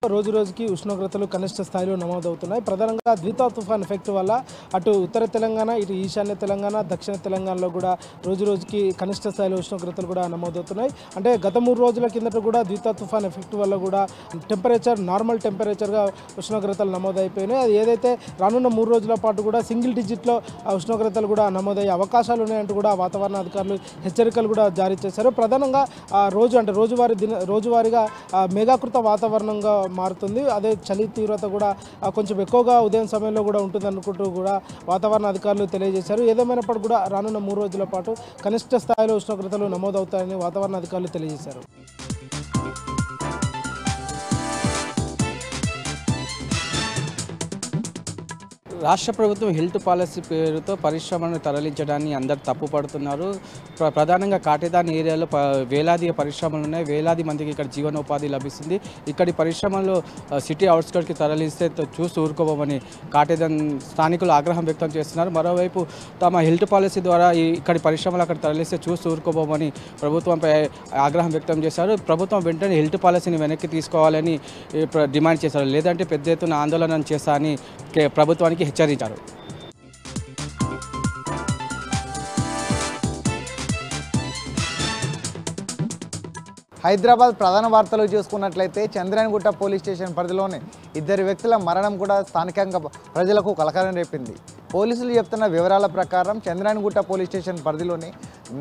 రోజు రోజుకి ఉష్ణోగ్రతలు కనిష్ట స్థాయిలో నమోదవుతున్నాయి. ప్రధానంగా ద్వితా తుఫాన్ ఎఫెక్ట్ వల్ల అటు ఉత్తర తెలంగాణ, ఇటు ఈశాన్య తెలంగాణ, దక్షిణ తెలంగాణలో కూడా రోజు రోజుకి కనిష్ట స్థాయిలో ఉష్ణోగ్రతలు కూడా నమోదవుతున్నాయి. అంటే గత 3 రోజుల కిందట కూడా ద్వితా తుఫాన్ ఎఫెక్ట్ వల్ల కూడా నార్మల్ టెంపరేచర్గా ఉష్ణోగ్రతలు నమోదైపోయినాయి. అది ఏదైతే రానున్న 3 రోజుల పాటు కూడా సింగిల్ డిజిట్లో ఉష్ణోగ్రతలు కూడా నమోదయ్యే అవకాశాలు ఉన్నాయంటూ కూడా వాతావరణ అధికారులు హెచ్చరికలు కూడా జారీ చేశారు. ప్రధానంగా రోజువారీగా మేఘాకృత వాతావరణంగా మారుతుంది. అదే చలి తీవ్రత కూడా కొంచెం ఎక్కువగా ఉదయం సమయంలో కూడా ఉంటుంది అనుకుంటూ కూడా వాతావరణ అధికారులు తెలియజేశారు. ఏదేమైనప్పటికీ కూడా రానున్న 3 రోజుల పాటు కనిష్ట స్థాయిలో ఉష్ణోగ్రతలు నమోదవుతాయని వాతావరణ అధికారులు తెలియజేశారు. రాష్ట్ర ప్రభుత్వం హెల్త్ పాలసీ పేరుతో పరిశ్రమలను తరలించడాన్ని అందరు తప్పుపడుతున్నారు. ప్రధానంగా కాటేదాన్ ఏరియాలో వేలాది పరిశ్రమలు ఉన్నాయి. వేలాది మందికి ఇక్కడ జీవనోపాధి లభిస్తుంది. ఇక్కడి పరిశ్రమలు సిటీ అవుట్స్కట్కి తరలిస్తే చూసి ఊరుకోబోమని కాటేదాన్ స్థానికులు ఆగ్రహం వ్యక్తం చేస్తున్నారు. మరోవైపు తమ హెల్త్ పాలసీ ద్వారా ఇక్కడి పరిశ్రమలు అక్కడ తరలిస్తే చూసి ఊరుకోబోమని ప్రభుత్వంపై ఆగ్రహం వ్యక్తం చేశారు. ప్రభుత్వం వెంటనే హెల్త్ పాలసీని వెనక్కి తీసుకోవాలని డిమాండ్ చేశారు. లేదంటే పెద్ద ఎత్తున ఆందోళన చేస్తా అని ప్రభుత్వానికి హెచ్చరించారు. హైదరాబాద్ ప్రధాన వార్తలు చూసుకున్నట్లయితే చంద్రాయణగుట్ట పోలీస్ స్టేషన్ పరిధిలోని 2 వ్యక్తుల మరణం కూడా స్థానికంగా ప్రజలకు కలకలం రేపింది. పోలీసులు చెప్తున్న వివరాల ప్రకారం చంద్రాయణగుట్ట పోలీస్ స్టేషన్ పరిధిలోని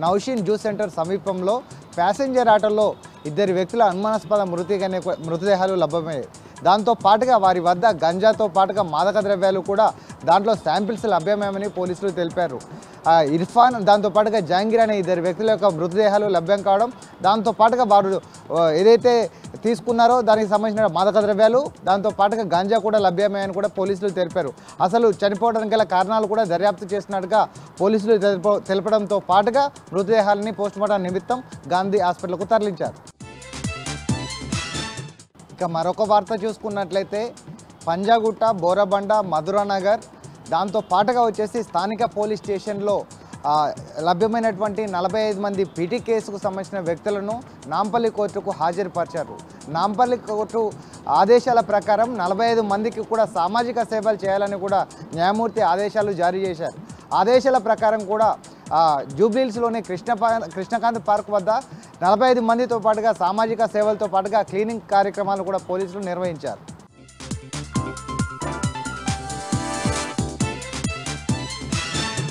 నౌషీన్ జ్యూస్ సెంటర్ సమీపంలో ప్యాసింజర్ ఆటోలో 2 వ్యక్తుల అనుమానాస్పద మృతదేహాలు లభ్యమయ్యాయి. దాంతో పాటుగా వారి వద్ద గంజాతో పాటుగా మాదక ద్రవ్యాలు కూడా దాంట్లో శాంపిల్స్ లభ్యమేమని పోలీసులు తెలిపారు. ఇర్ఫాన్ దాంతో పాటుగా జహాంగీర్ అనే 2 వ్యక్తుల యొక్క మృతదేహాలు లభ్యం కావడం, దాంతో పాటుగా వారు ఏదైతే తీసుకున్నారో దానికి సంబంధించిన మాదక ద్రవ్యాలు దాంతో పాటుగా గంజా కూడా లభ్యమయ్యాయని కూడా పోలీసులు తెలిపారు. అసలు చనిపోవడానికి గల కారణాలు కూడా దర్యాప్తు చేసినట్టుగా పోలీసులు తెలపడంతో పాటుగా మృతదేహాలని పోస్టుమార్టం నిమిత్తం గాంధీ హాస్పిటల్కు తరలించారు. ఇక మరొక వార్త చూసుకున్నట్లయితే పంజాగుట్ట, బోరబండ, మధురానగర్ దాంతో పాటుగా వచ్చేసి స్థానిక పోలీస్ స్టేషన్లో లభ్యమైనటువంటి 45 మంది పీటీ కేసుకు సంబంధించిన వ్యక్తులను నాంపల్లి కోర్టుకు హాజరుపరిచారు. నాంపల్లి కోర్టు ఆదేశాల ప్రకారం 45 మందికి కూడా సామాజిక సేవలు చేయాలని కూడా న్యాయమూర్తి ఆదేశాలు జారీ చేశారు. ఆదేశాల ప్రకారం కూడా జూబ్లీహిల్స్లోని కృష్ణకాంత్ పార్క్ వద్ద 45 మందితో పాటుగా సామాజిక సేవలతో పాటుగా క్లీనింగ్ కార్యక్రమాలు కూడా పోలీసులు నిర్వహించారు.